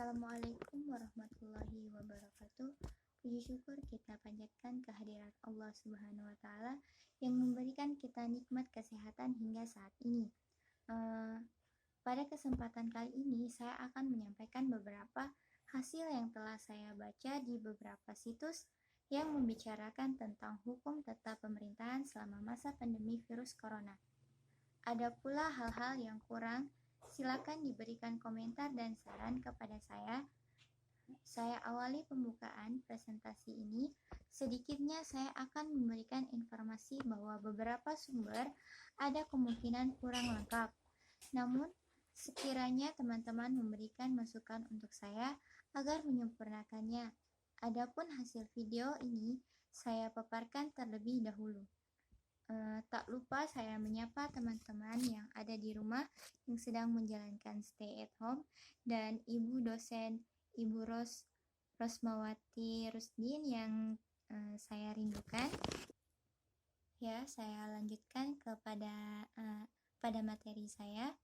Assalamualaikum warahmatullahi wabarakatuh. Puji syukur kita panjatkan kehadirat Allah Subhanahu wa Ta'ala yang memberikan kita nikmat kesehatan hingga saat ini. Pada kesempatan kali ini, saya akan menyampaikan beberapa hasil yang telah saya baca di beberapa situs yang membicarakan tentang hukum tata pemerintahan selama masa pandemi virus corona. Ada pula hal-hal yang kurang. Silakan diberikan komentar dan saran kepada saya. Saya awali pembukaan presentasi ini. Sedikitnya saya akan memberikan informasi bahwa beberapa sumber ada kemungkinan kurang lengkap. Namun, sekiranya teman-teman memberikan masukan untuk saya agar menyempurnakannya. Adapun hasil video ini saya paparkan terlebih dahulu. Tak lupa saya menyapa teman-teman yang ada di rumah yang sedang menjalankan stay at home dan Ibu dosen Ibu Rosmawati Rusdin yang saya rindukan. Ya, saya lanjutkan kepada pada materi saya.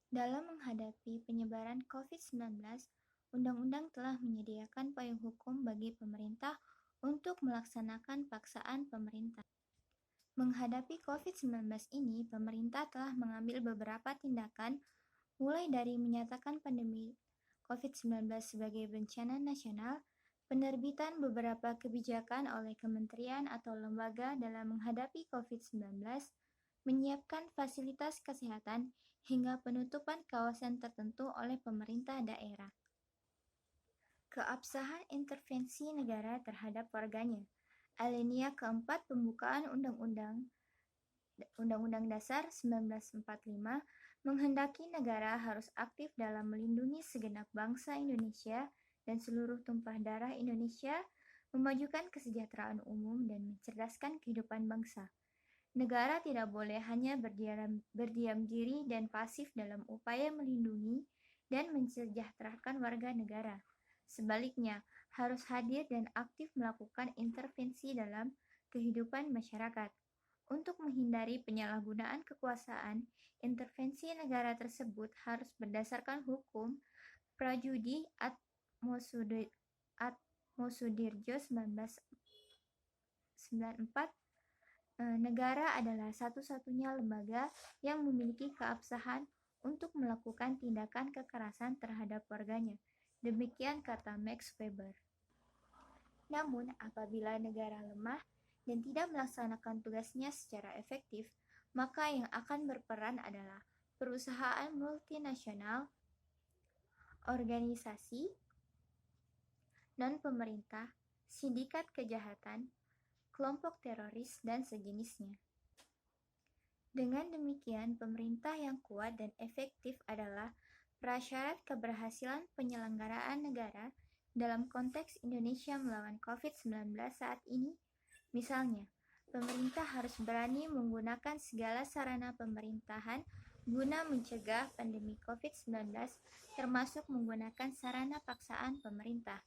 Dalam menghadapi penyebaran COVID-19, Undang-Undang telah menyediakan payung hukum bagi pemerintah untuk melaksanakan paksaan pemerintah. Menghadapi COVID-19 ini, pemerintah telah mengambil beberapa tindakan, mulai dari menyatakan pandemi COVID-19 sebagai bencana nasional, penerbitan beberapa kebijakan oleh kementerian atau lembaga dalam menghadapi COVID-19, menyiapkan fasilitas kesehatan, hingga penutupan kawasan tertentu oleh pemerintah daerah. Keabsahan intervensi negara terhadap warganya. Alinea keempat pembukaan Undang-Undang Dasar 1945 menghendaki negara harus aktif dalam melindungi segenap bangsa Indonesia dan seluruh tumpah darah Indonesia, memajukan kesejahteraan umum dan mencerdaskan kehidupan bangsa. Negara tidak boleh hanya berdiam diri dan pasif dalam upaya melindungi dan mensejahterakan warga negara. Sebaliknya, harus hadir dan aktif melakukan intervensi dalam kehidupan masyarakat. Untuk menghindari penyalahgunaan kekuasaan, intervensi negara tersebut harus berdasarkan hukum Prajudi Atmosudirjo 1994. Negara adalah satu-satunya lembaga yang memiliki keabsahan untuk melakukan tindakan kekerasan terhadap warganya. Demikian kata Max Weber. Namun, apabila negara lemah dan tidak melaksanakan tugasnya secara efektif, maka yang akan berperan adalah perusahaan multinasional, organisasi, non-pemerintah, sindikat kejahatan, kelompok teroris, dan sejenisnya. Dengan demikian, pemerintah yang kuat dan efektif adalah prasyarat keberhasilan penyelenggaraan negara dalam konteks Indonesia melawan COVID-19 saat ini. Misalnya, pemerintah harus berani menggunakan segala sarana pemerintahan guna mencegah pandemi COVID-19, termasuk menggunakan sarana paksaan pemerintah.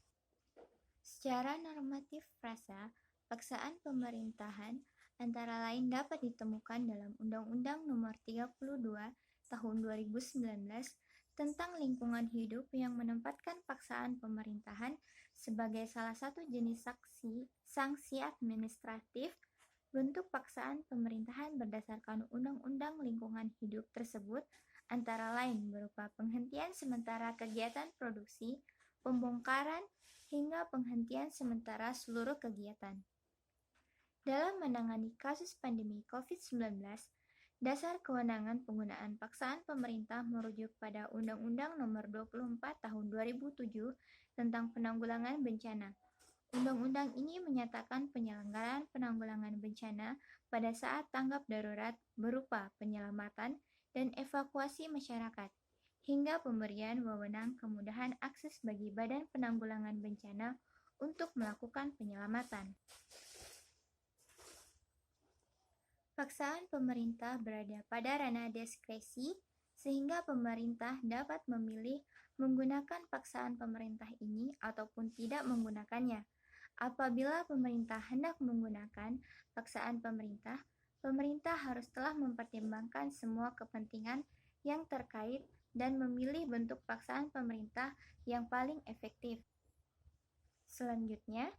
Secara normatif frasa, paksaan pemerintahan antara lain dapat ditemukan dalam Undang-Undang Nomor 32 Tahun 2019 tentang lingkungan hidup yang menempatkan paksaan pemerintahan sebagai salah satu jenis sanksi administratif. Bentuk paksaan pemerintahan berdasarkan Undang-Undang Lingkungan Hidup tersebut antara lain berupa penghentian sementara kegiatan produksi, pembongkaran, hingga penghentian sementara seluruh kegiatan. Dalam menangani kasus pandemi COVID-19, dasar kewenangan penggunaan paksaan pemerintah merujuk pada Undang-Undang Nomor 24 Tahun 2007 tentang penanggulangan bencana. Undang-undang ini menyatakan penyelenggaraan penanggulangan bencana pada saat tanggap darurat berupa penyelamatan dan evakuasi masyarakat, hingga pemberian wewenang kemudahan akses bagi Badan Penanggulangan Bencana untuk melakukan penyelamatan. Paksaan pemerintah berada pada ranah diskresi, sehingga pemerintah dapat memilih menggunakan paksaan pemerintah ini ataupun tidak menggunakannya. Apabila pemerintah hendak menggunakan paksaan pemerintah harus telah mempertimbangkan semua kepentingan yang terkait dan memilih bentuk paksaan pemerintah yang paling efektif. Selanjutnya,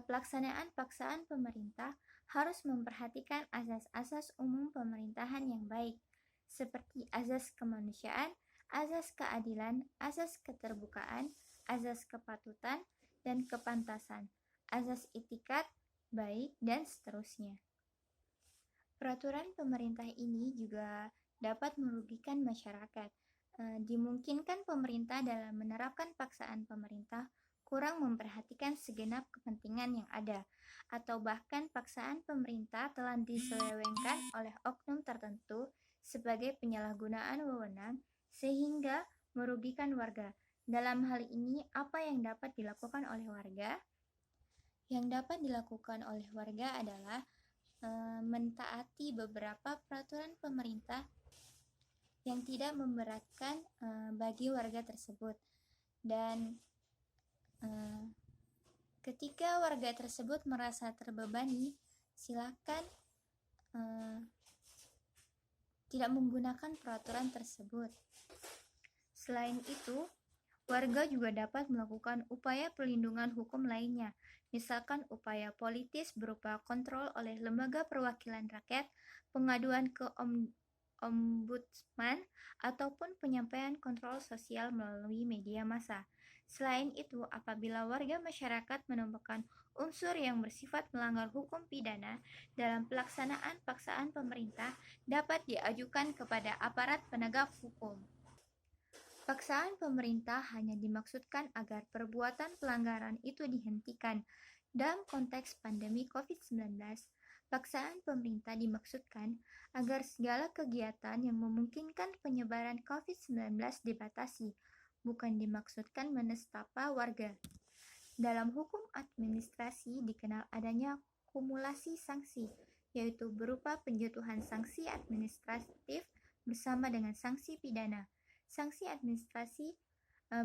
pelaksanaan paksaan pemerintah harus memperhatikan asas-asas umum pemerintahan yang baik, seperti azas kemanusiaan, azas keadilan, azas keterbukaan, azas kepatutan dan kepantasan, azas itikat baik, dan seterusnya. Peraturan pemerintah ini juga dapat merugikan masyarakat. Dimungkinkan pemerintah dalam menerapkan paksaan pemerintah kurang memperhatikan segenap kepentingan yang ada, atau bahkan paksaan pemerintah telah diselewengkan oleh oknum tertentu sebagai penyalahgunaan wewenang sehingga merugikan warga. Dalam hal ini, apa yang dapat dilakukan oleh warga? Yang dapat dilakukan oleh warga adalah mentaati beberapa peraturan pemerintah yang tidak memberatkan bagi warga tersebut, dan ketika warga tersebut merasa terbebani, silakan tidak menggunakan peraturan tersebut. Selain itu, warga juga dapat melakukan upaya perlindungan hukum lainnya, misalkan upaya politis berupa kontrol oleh lembaga perwakilan rakyat, pengaduan ke ombudsman, ataupun penyampaian kontrol sosial melalui media massa. Selain itu, apabila warga masyarakat menemukan unsur yang bersifat melanggar hukum pidana dalam pelaksanaan paksaan pemerintah, dapat diajukan kepada aparat penegak hukum. Paksaan pemerintah hanya dimaksudkan agar perbuatan pelanggaran itu dihentikan. Dalam konteks pandemi COVID-19, paksaan pemerintah dimaksudkan agar segala kegiatan yang memungkinkan penyebaran COVID-19 dibatasi, bukan dimaksudkan menestapa warga. Dalam hukum administrasi dikenal adanya kumulasi sanksi, yaitu berupa penjatuhan sanksi administratif bersama dengan sanksi pidana. Sanksi administrasi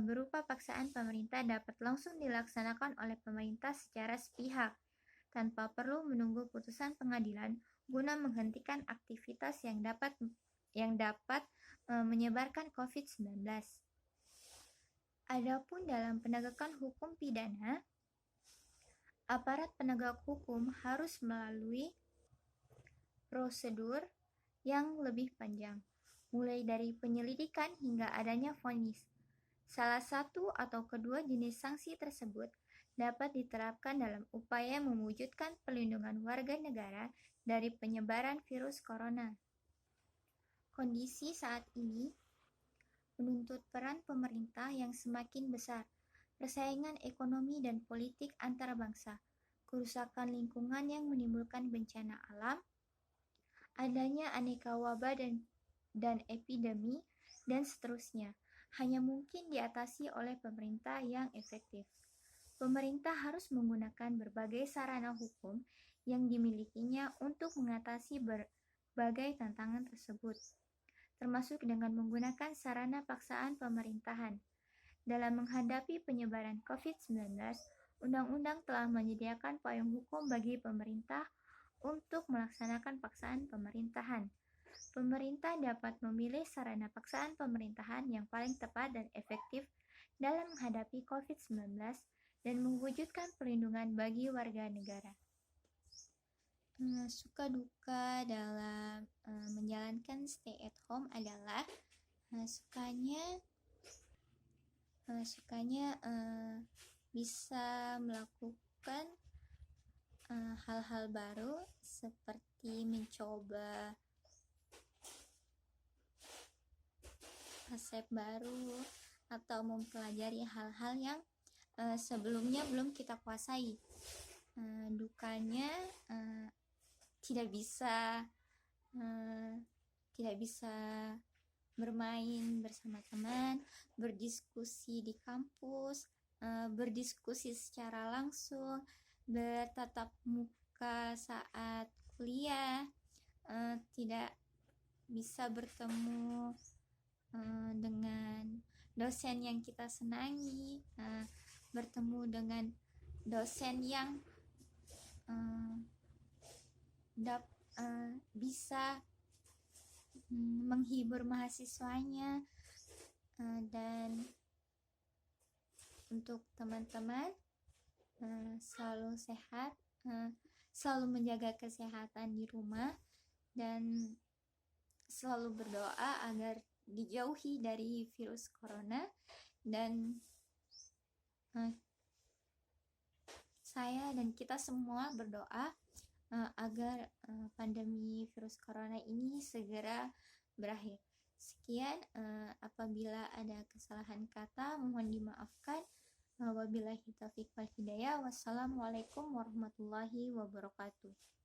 berupa paksaan pemerintah dapat langsung dilaksanakan oleh pemerintah secara sepihak, tanpa perlu menunggu putusan pengadilan guna menghentikan aktivitas yang dapat menyebarkan COVID-19. Adapun dalam penegakan hukum pidana, aparat penegak hukum harus melalui prosedur yang lebih panjang, mulai dari penyelidikan hingga adanya vonis. Salah satu atau kedua jenis sanksi tersebut dapat diterapkan dalam upaya mewujudkan perlindungan warga negara dari penyebaran virus corona. Kondisi saat ini menuntut peran pemerintah yang semakin besar, persaingan ekonomi dan politik antar bangsa, kerusakan lingkungan yang menimbulkan bencana alam, adanya aneka wabah dan epidemi, dan seterusnya, hanya mungkin diatasi oleh pemerintah yang efektif. Pemerintah harus menggunakan berbagai sarana hukum yang dimilikinya untuk mengatasi berbagai tantangan tersebut, termasuk dengan menggunakan sarana paksaan pemerintahan. Dalam menghadapi penyebaran COVID-19, Undang-Undang telah menyediakan payung hukum bagi pemerintah untuk melaksanakan paksaan pemerintahan. Pemerintah dapat memilih sarana paksaan pemerintahan yang paling tepat dan efektif dalam menghadapi COVID-19 dan mewujudkan perlindungan bagi warga negara. Suka duka dalam menjalankan stay at home adalah sukanya bisa melakukan hal-hal baru seperti mencoba resep baru atau mempelajari hal-hal yang sebelumnya belum kita kuasai. Dukanya tidak bisa bermain bersama teman, berdiskusi di kampus, berdiskusi secara langsung, bertatap muka saat kuliah, tidak bisa bertemu dengan dosen yang kita senangi, bertemu dengan dosen yang bisa menghibur mahasiswanya, dan untuk teman-teman selalu sehat, selalu menjaga kesehatan di rumah, dan selalu berdoa agar dijauhi dari virus corona. Dan saya dan kita semua berdoa agar pandemi virus corona ini segera berakhir. Sekian, apabila ada kesalahan kata mohon dimaafkan. Wabillahi taufiq wal hidayah. Wassalamualaikum warahmatullahi wabarakatuh.